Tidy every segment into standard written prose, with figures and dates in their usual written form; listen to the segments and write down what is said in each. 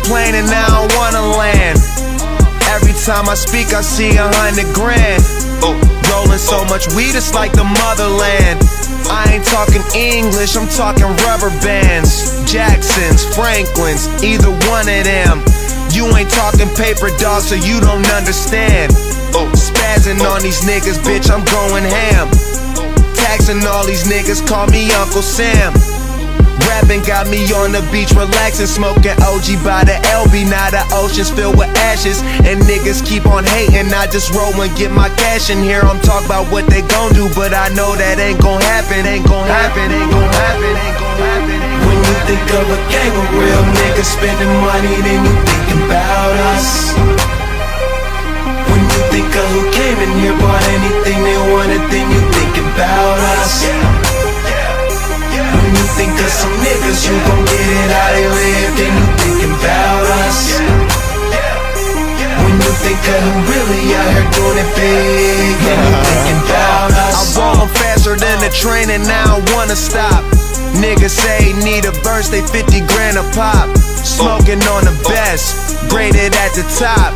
plane and I don't wanna land. Every time I speak, I see 100 grand. Rolling so much weed, it's like the motherland. I ain't talking English, I'm talking rubber bands. Jacksons, Franklins, either one of them. You ain't talking paper, dog, so you don't understand. Spazzing on these niggas, bitch, I'm going ham. Taxing all these niggas, call me Uncle Sam. Rapping got me on the beach, relaxing, smoking OG by the LB. Now the ocean's filled with ashes, and niggas keep on hating. I just roll and get my cash in here. I'm talking about what they gon' do, but I know that ain't gon' happen. Ain't gon' happen, ain't gon' happen, ain't gon' happen. When you think of a gang of real niggas spending money, then you thinking about us. When you think of who came in here, bought anything they wanted, then you thinking about us. When you think of some niggas, you gon' get it how they live, then you thinking about us. When you think of who really out here doing it big, then you thinking about us. I roll faster than the train and now I wanna stop. Niggas say need a verse, they 50 grand a pop. Smoking on the best, graded at the top.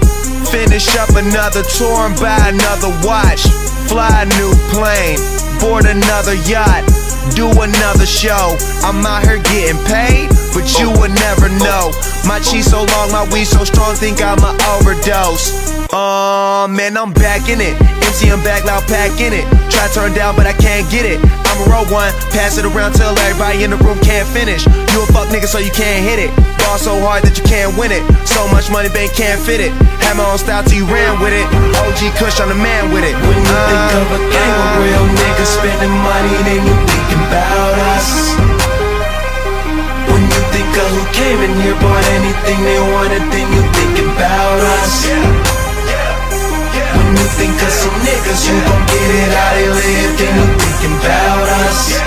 Finish up another tour and buy another watch. Fly a new plane, board another yacht. Do another show. I'm out here getting paid, but you would never know. My cheese so long, my weed so strong, think I'ma overdose. Man, I'm back in it. MC, I'm back, loud pack in it. Try to turn down, but I can't get it. I'ma roll one, pass it around till everybody in the room can't finish. You a fuck nigga, so you can't hit it. Ball so hard that you can't win it. So much money, bank can't fit it. Had my own style till you ran with it. OG Kush, I'm the man with it. When you think of a gang of real niggas spending money, then you thinking about us. When you think of who came in here, bought anything they wanted, then you thinking about us. When you think of some niggas, you gon' get it how they live, then you thinking about us.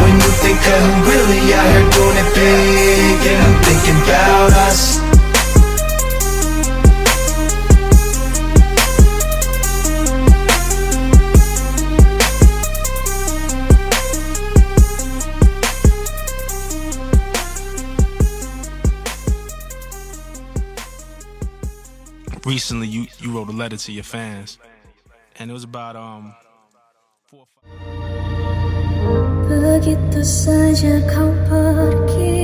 When you think of who really out here doing it big, then you thinking about us. Recently, you wrote a letter to your fans, and it was about Begitu saja kau pergi,